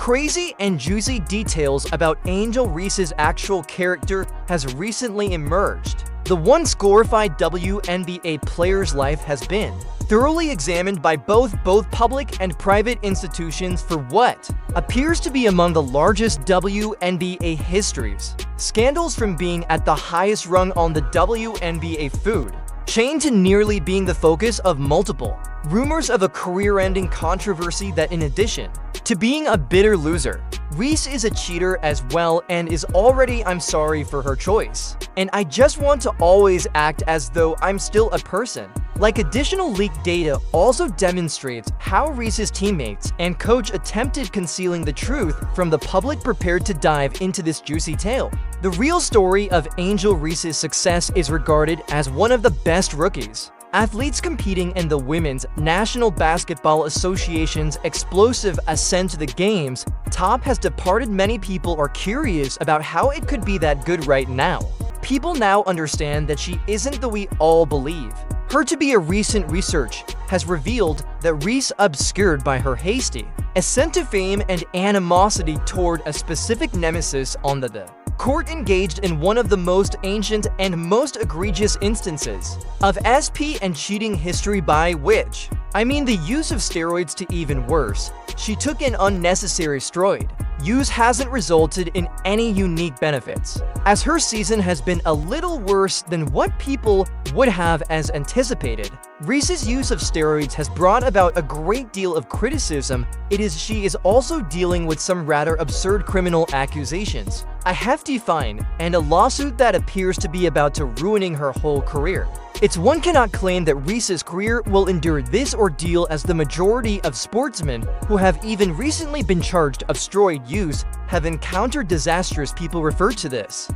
crazy and juicy details about Angel Reese's actual character has recently emerged. The once glorified WNBA player's life has been thoroughly examined by both public and private institutions for what appears to be among the largest WNBA histories. Scandals from being at the highest rung on the WNBA food chain to nearly being the focus of multiple rumors of a career-ending controversy that, in addition to being a bitter loser, Reese is a cheater as well and is already I'm sorry for her choice. And I just want to always act as though I'm still a person. Like, additional leaked data also demonstrates how Reese's teammates and coach attempted concealing the truth from the public prepared to dive into this juicy tale. The real story of Angel Reese's success is regarded as one of the best rookies athletes competing in the Women's National Basketball Association's explosive ascent to the game's top has departed. Many people are curious about how it could be that good right now. People now understand that she isn't the we all believe her to be. A recent research has revealed that Reese, obscured by her hasty ascent to fame and animosity toward a specific nemesis on the court, engaged in one of the most ancient and most egregious instances of SP and cheating history, by which I mean the use of steroids. To even worse, she took an unnecessary steroid use hasn't resulted in any unique benefits, as her season has been a little worse than what people would have as anticipated. Reese's use of steroids has brought about a great deal of criticism. She is also dealing with some rather absurd criminal accusations, a hefty fine, and a lawsuit that appears to be about to ruining her whole career. One cannot claim that Reese's career will endure this ordeal, as the majority of sportsmen who have even recently been charged of steroid use have encountered disastrous. People refer to this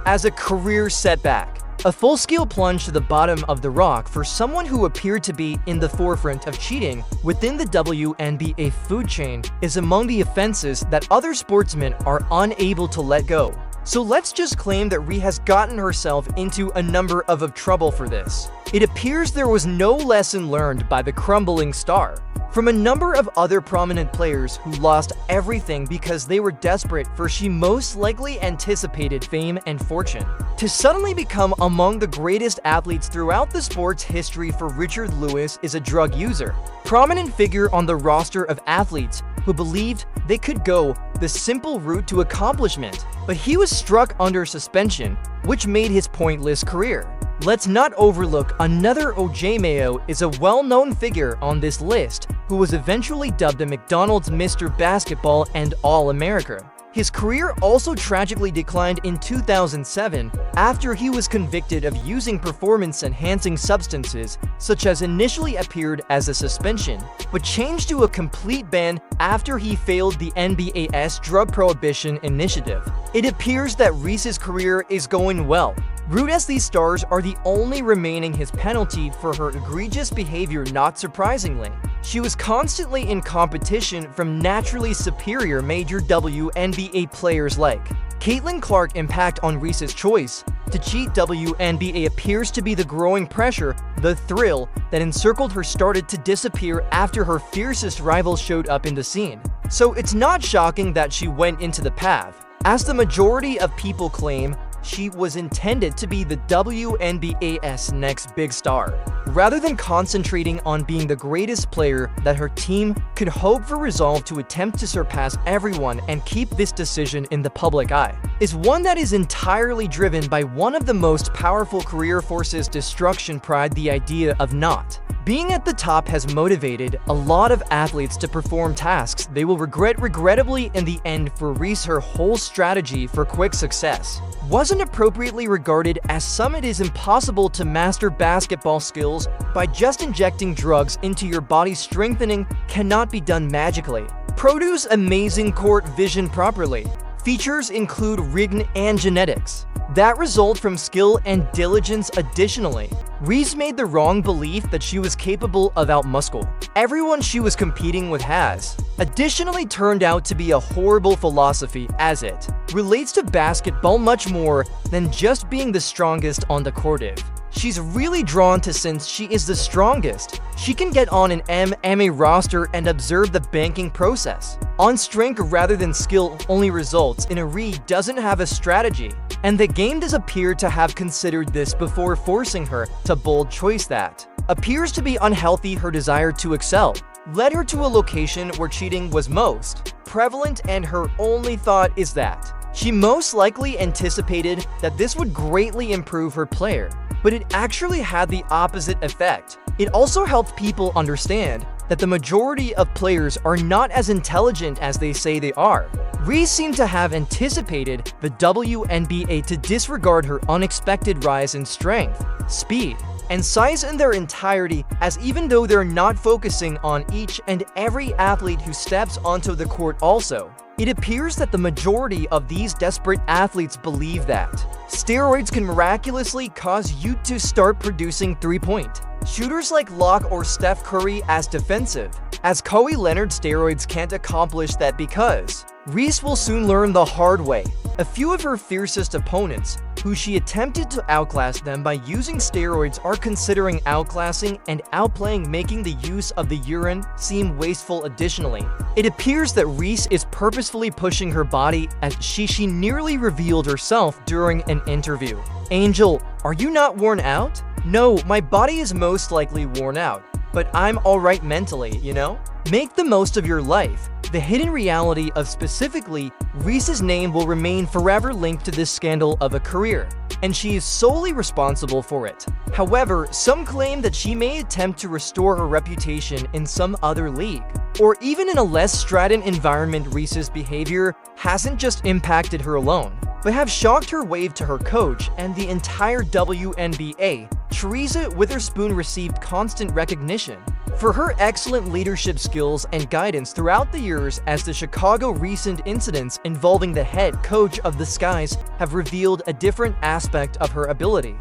as a career setback, a full-scale plunge to the bottom of the rock for someone who appeared to be in the forefront of cheating within the WNBA food chain is among the offenses that other sportsmen are unable to let go. So let's just claim that Reese has gotten herself into a number of trouble for this. It appears there was no lesson learned by the crumbling star from a number of other prominent players who lost everything because they were desperate for she most likely anticipated fame and fortune. To suddenly become among the greatest athletes throughout the sport's history for Richard Lewis is a drug user, prominent figure on the roster of athletes who believed they could go the simple route to accomplishment, but he was struck under suspension, which made his pointless career. Let's not overlook another. OJ Mayo is a well-known figure on this list who was eventually dubbed a McDonald's Mr. Basketball and All-America. His career also tragically declined in 2007 after he was convicted of using performance-enhancing substances, such as initially appeared as a suspension, but changed to a complete ban after he failed the NBA's drug prohibition initiative. It appears that Reese's career is going well, rude as these stars are the only remaining his penalty for her egregious behavior. Not surprisingly, she was constantly in competition from naturally superior major WNBA players like Caitlin Clark. Impact on Reese's choice to cheat WNBA appears to be the growing pressure. The thrill that encircled her started to disappear after her fiercest rivals showed up in the scene. So it's not shocking that she went into the path, as the majority of people claim she was intended to be the WNBA's next big star, rather than concentrating on being the greatest player that her team could hope for. Resolve to attempt to surpass everyone and keep this decision in the public eye is one that is entirely driven by one of the most powerful career forces, destruction. Pride. The idea of not being at the top has motivated a lot of athletes to perform tasks they will regret. Regrettably, in the end, for Reese, her whole strategy for quick success wasn't appropriately regarded. As some, it is impossible to master basketball skills by just injecting drugs into your body. Strengthening cannot be done magically. Produce amazing court vision properly. Features include rigging and genetics that result from skill and diligence. Additionally, Reese made the wrong belief that she was capable of outmuscle everyone she was competing with has. Additionally, turned out to be a horrible philosophy, as it relates to basketball much more than just being the strongest on the court. she's really drawn to since she is the strongest. She can get on an MMA roster and observe the banking process. On strength rather than skill only results in a Reese doesn't have a strategy, and the game does appear to have considered this before forcing her to bold choice that appears to be unhealthy. Her desire to excel led her to a location where cheating was most prevalent, and her only thought is that she most likely anticipated that this would greatly improve her player, but it actually had the opposite effect. It also helped people understand that the majority of players are not as intelligent as they say they are. Reese seemed to have anticipated the WNBA to disregard her unexpected rise in strength, speed, and size in their entirety, as even though they're not focusing on each and every athlete who steps onto the court also. It appears that the majority of these desperate athletes believe that steroids can miraculously cause you to start producing three-point shooters like Locke or Steph Curry as defensive, as Kawhi Leonard. Steroids can't accomplish that because Reese will soon learn the hard way. A few of her fiercest opponents, who she attempted to outclass them by using steroids, are considering outclassing and outplaying, making the use of the urine seem wasteful. Additionally, it appears that Reese is purposefully pushing her body, as she nearly revealed herself during an interview. "Angel, are you not worn out?" "No, my body is most likely worn out, but I'm alright mentally, you know?" Make the most of your life. The hidden reality of specifically Reese's name will remain forever linked to this scandal of a career, and she is solely responsible for it. However, some claim that she may attempt to restore her reputation in some other league, or even in a less strident environment. Reese's behavior hasn't just impacted her alone, but have shocked her wave to her coach and the entire WNBA. Teresa Witherspoon received constant recognition for her excellent leadership skills and guidance throughout the years, as the Chicago recent incidents involving the head coach of the Skies have revealed a different aspect of her ability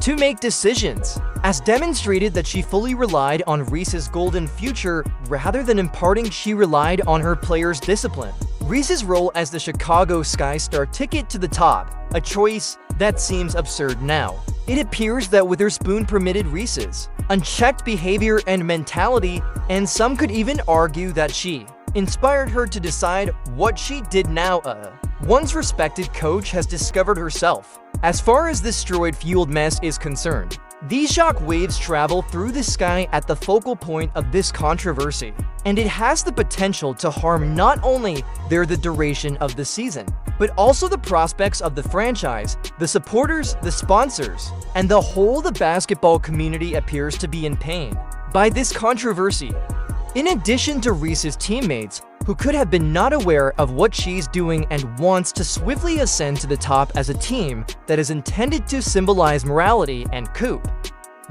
to make decisions, as demonstrated that she fully relied on Reese's golden future rather than imparting. She relied on her players' discipline. Reese's role as the Chicago Sky star ticket to the top, a choice that seems absurd now. It appears that Witherspoon permitted Reese's unchecked behavior and mentality, and some could even argue that she inspired her to decide what she did now. Once respected coach has discovered herself. As far as this steroid-fueled mess is concerned, these shock waves travel through the sky at the focal point of this controversy, and it has the potential to harm not only the duration of the season, but also the prospects of the franchise, the supporters, the sponsors, and the whole. The basketball community appears to be in pain by this controversy. In addition to Reese's teammates, who could have been not aware of what she's doing and wants to swiftly ascend to the top as a team that is intended to symbolize morality and coup,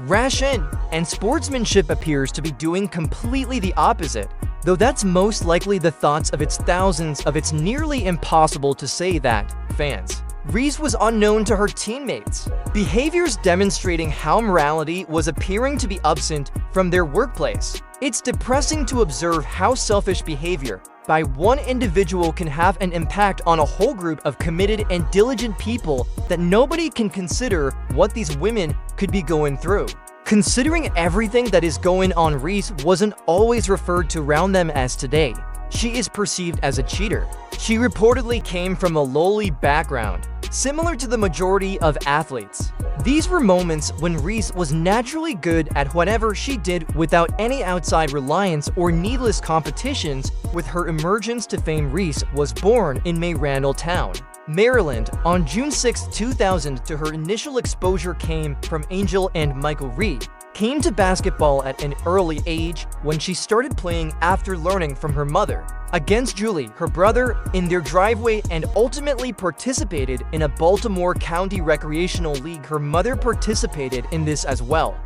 ration, and sportsmanship, appears to be doing completely the opposite, though that's most likely the thoughts of its thousands of. It's nearly impossible to say that fans. Reese was unknown to her teammates, behaviors demonstrating how morality was appearing to be absent from their workplace. It's depressing to observe how selfish behavior by one individual can have an impact on a whole group of committed and diligent people that nobody can consider what these women could be going through. Considering everything that is going on, Reese wasn't always referred to around them as today. She is perceived as a cheater. She reportedly came from a lowly background, similar to the majority of athletes. These were moments when Reese was naturally good at whatever she did without any outside reliance or needless competitions. With her emergence to fame, Reese was born in Randalltown, Maryland on June 6, 2000. To her initial exposure came from Angel and Michael Reed. Came to basketball at an early age when she started playing after learning from her mother against Julie, her brother, in their driveway, and ultimately participated in a Baltimore County recreational league. Her mother participated in this as well.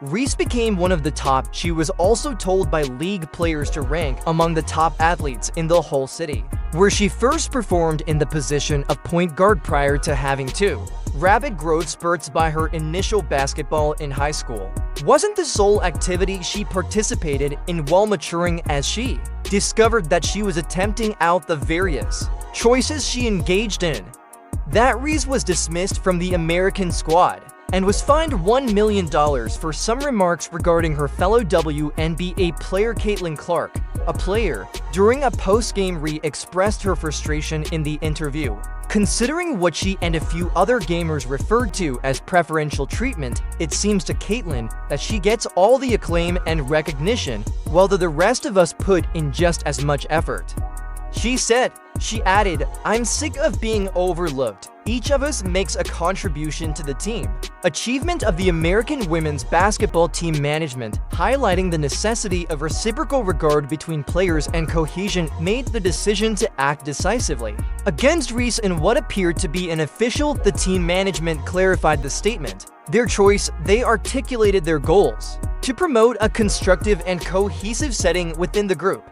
Reese became one of the top. She was also told by league players to rank among the top athletes in the whole city, where she first performed in the position of point guard prior to having two rapid growth spurts by her initial basketball in high school. Wasn't the sole activity she participated in while maturing, as she discovered that she was attempting out the various choices she engaged in. That Reese was dismissed from the American squad. and was fined $1 million for some remarks regarding her fellow WNBA player Caitlin Clark. A player, during a post-game expressed her frustration in the interview. Considering what she and a few other gamers referred to as preferential treatment, it seems to Caitlin that she gets all the acclaim and recognition, while the rest of us put in just as much effort. She added, "I'm sick of being overlooked. Each of us makes a contribution to the team." Achievement of the American women's basketball team management, highlighting the necessity of reciprocal regard between players and cohesion, made the decision to act decisively against Reese in what appeared to be an official. The team management clarified the statement. Their choice, they articulated their goals to promote a constructive and cohesive setting within the group.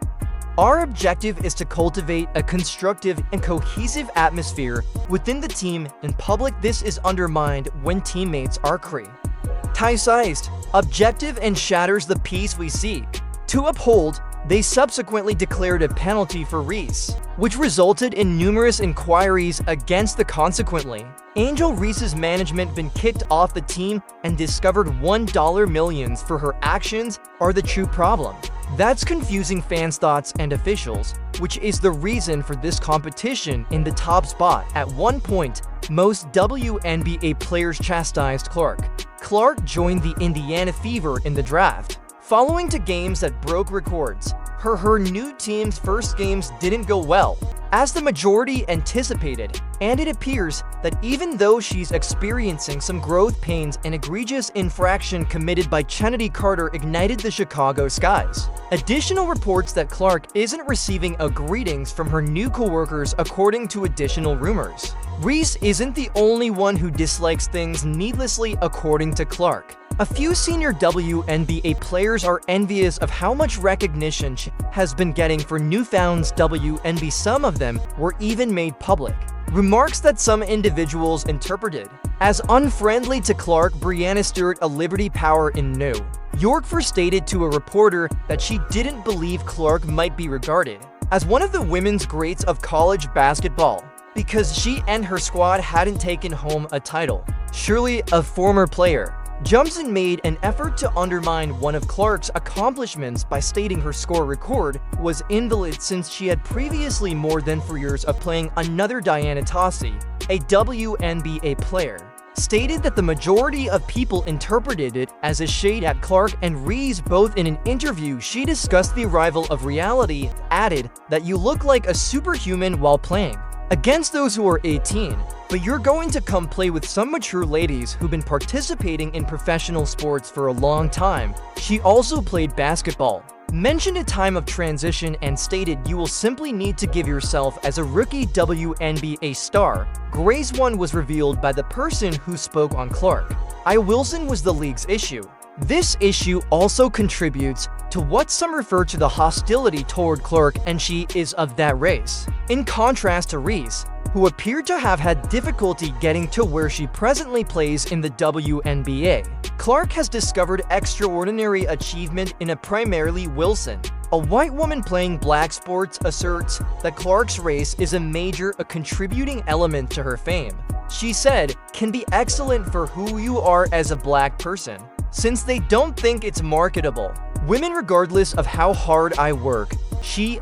Our objective is to cultivate a constructive and cohesive atmosphere within the team. In public, this is undermined when teammates are criticized, objective, and shatters the peace we seek to uphold. They subsequently declared a penalty for Reese, which resulted in numerous inquiries against the consequently. Angel Reese's management been kicked off the team and discovered $1 millions for her actions are the true problem. That's confusing fans' thoughts and officials, which is the reason for this competition in the top spot. At one point, most WNBA players chastised Clark. Clark joined the Indiana Fever in the draft. Following to games that broke records, her new team's first games didn't go well, as the majority anticipated, and it appears that even though she's experiencing some growth pains, an egregious infraction committed by Kennedy Carter ignited the Chicago skies. Additional reports that Clark isn't receiving a greetings from her new coworkers, according to additional rumors. Reese isn't the only one who dislikes things needlessly, according to Clark. A few senior WNBA players are envious of how much recognition she has been getting for newfound WNBA. Some of them were even made public. Remarks that some individuals interpreted as unfriendly to Clark. Brianna Stewart, a Liberty Power in New York, stated to a reporter that she didn't believe Clark might be regarded as one of the women's greats of college basketball because she and her squad hadn't taken home a title. Surely, a former player, Jumson made an effort to undermine one of Clark's accomplishments by stating her score record was invalid since she had previously more than 4 years of playing. Another, Diana Taurasi, a WNBA player, stated that the majority of people interpreted it as a shade at Clark and Reese. Both in an interview, she discussed the arrival of reality, added that you look like a superhuman while playing against those who are 18, but you're going to come play with some mature ladies who've been participating in professional sports for a long time. She also played basketball, mentioned a time of transition, and stated you will simply need to give yourself as a rookie WNBA star. Grace 1 was revealed by the person who spoke on Clark. Wilson was the league's issue. This issue also contributes to what some refer to the hostility toward Clark, and she is of that race. In contrast to Reese, who appeared to have had difficulty getting to where she presently plays in the WNBA, Clark has discovered extraordinary achievement in a primarily Wilson. A white woman playing black sports asserts that Clark's race is a contributing element to her fame. She said, "Can be excellent for who you are as a black person, since they don't think it's marketable. Women regardless of how hard I work."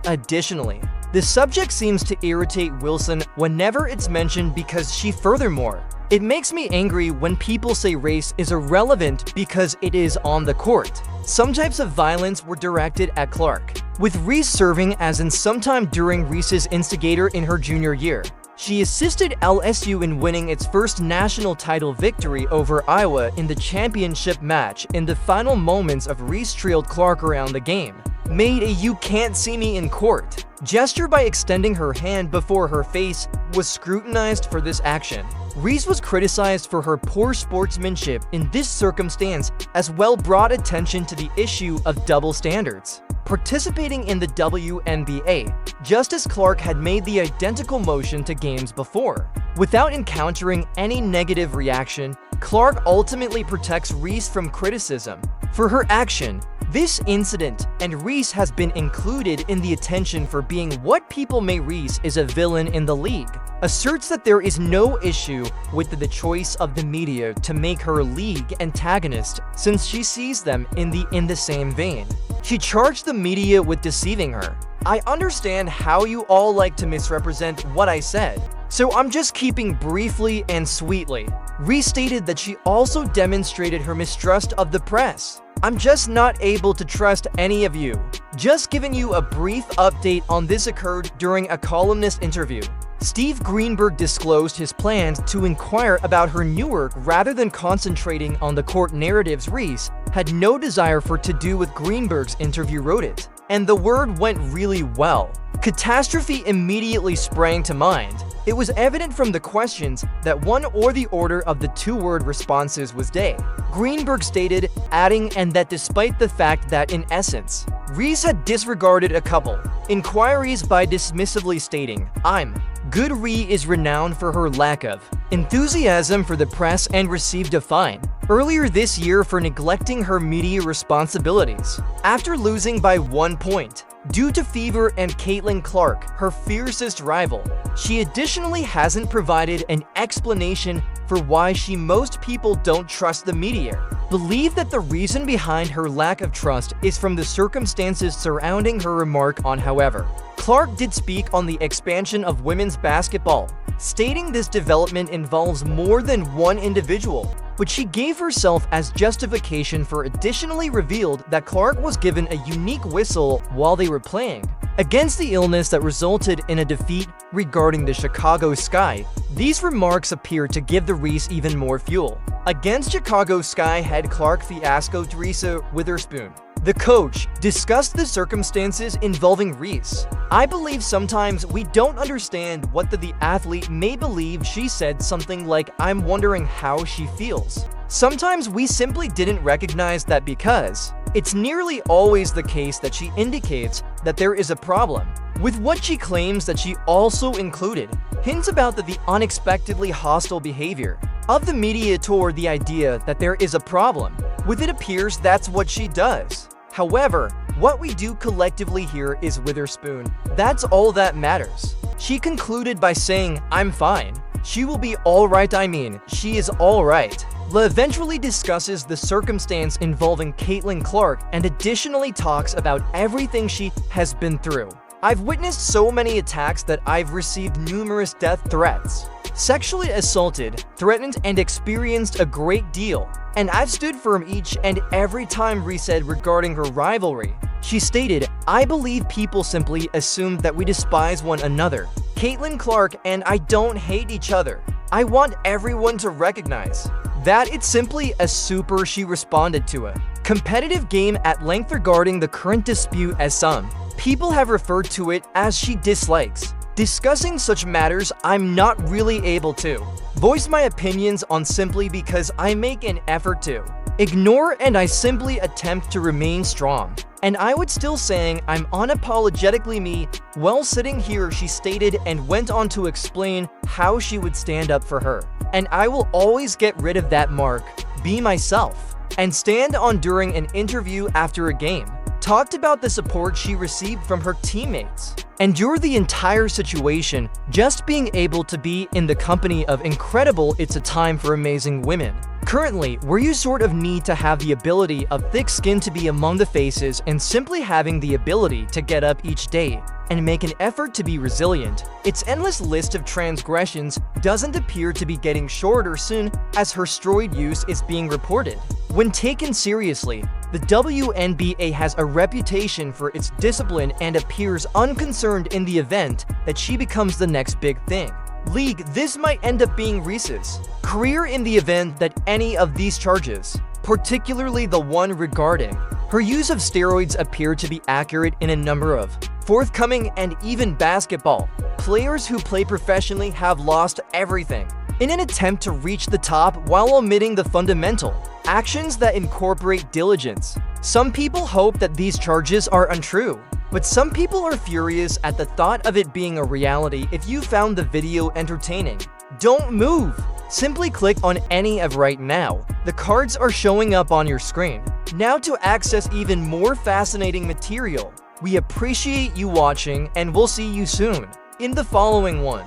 Additionally, the subject seems to irritate Wilson whenever it's mentioned because furthermore, it makes me angry when people say race is irrelevant because it is on the court. Some types of violence were directed at Clark, with Reese serving as in sometime during Reese's instigator in her junior year. She assisted LSU in winning its first national title victory over Iowa in the championship match. In the final moments of Reese trailed Clark around the game, made a "you can't see me in court" gesture by extending her hand before her face, was scrutinized for this action. Reese was criticized for her poor sportsmanship in this circumstance, as well brought attention to the issue of double standards. Participating in the WNBA, just as Clark had made the identical motion to games before. Without encountering any negative reaction, Clark ultimately protects Reese from criticism for her action. This incident and Reese has been included in the attention for being what people may Reese is a villain in the league, asserts that there is no issue with the choice of the media to make her a league antagonist since she sees them in the same vein. She charged the media with deceiving her. I understand how you all like to misrepresent what I said, so I'm just keeping briefly and sweetly. Reese stated that she also demonstrated her mistrust of the press. I'm just not able to trust any of you. Just giving you a brief update on this occurred during a columnist interview. Steve Greenberg disclosed his plans to inquire about her new work rather than concentrating on the court narratives. Reese had no desire for to do with Greenberg's interview, wrote it. And the word went really well. Catastrophe immediately sprang to mind. It was evident from the questions that one or the order of the two-word responses was day. Greenberg stated, adding, and that despite the fact that in essence, Reese had disregarded a couple inquiries by dismissively stating, I'm good. Reese is renowned for her lack of enthusiasm for the press and received a fine earlier this year for neglecting her media responsibilities. After losing by 1 point due to fever and Caitlin Clark, her fiercest rival, she additionally hasn't provided an explanation for why most people don't trust the media. Believe that the reason behind her lack of trust is from the circumstances surrounding her remark on. However, Clark did speak on the expansion of women's basketball, stating this development involves more than one individual, but she gave herself as justification for additionally revealed that Clark was given a unique whistle while they were playing against the illness that resulted in a defeat regarding the Chicago Sky. These remarks appear to give the Reese even more fuel. Against Chicago Sky head Clark fiasco, Teresa Witherspoon, the coach, discussed the circumstances involving Reese. I believe sometimes we don't understand what the athlete may believe. She said something like, I'm wondering how she feels. Sometimes we simply didn't recognize that because it's nearly always the case that she indicates that there is a problem with what she claims that she also included hints about the unexpectedly hostile behavior of the media toward the idea that there is a problem with it. Appears that's what she does. However, what we do collectively here is Witherspoon. That's all that matters. She concluded by saying, I'm fine. She will be alright. I mean, she is alright. La eventually discusses the circumstance involving Caitlin Clark and additionally talks about everything she has been through. I've witnessed so many attacks that I've received numerous death threats, sexually assaulted, threatened, and experienced a great deal. And I've stood firm each and every time. Reese said regarding her rivalry. She stated, I believe people simply assumed that we despise one another. Caitlin Clark and I don't hate each other. I want everyone to recognize that it's simply a super. She responded to a competitive game at length regarding the current dispute, as some people have referred to it as she dislikes discussing such matters. I'm not really able to voice my opinions on simply because I make an effort to ignore and I simply attempt to remain strong. And I would still saying I'm unapologetically me while sitting here, she stated, and went on to explain how she would stand up for her. And I will always get rid of that mark, be myself, and stand on. During an interview after a game, talked about the support she received from her teammates. Endure the entire situation, just being able to be in the company of incredible. It's a time for amazing women. Currently, where you sort of need to have the ability of thick skin to be among the faces and simply having the ability to get up each day and make an effort to be resilient. Its endless list of transgressions doesn't appear to be getting shorter soon as her steroid use is being reported. When taken seriously, the WNBA has a reputation for its discipline and appears unconcerned in the event that she becomes the next big thing. League, this might end up being Reese's career in the event that any of these charges, particularly the one regarding her use of steroids, appear to be accurate in a number of forthcoming and even basketball players who play professionally have lost everything in an attempt to reach the top while omitting the fundamental actions that incorporate diligence. Some people hope that these charges are untrue, but some people are furious at the thought of it being a reality. If you found the video entertaining, don't move. Simply click on any of right now. The cards are showing up on your screen. Now to access even more fascinating material. We appreciate you watching and we'll see you soon in the following one.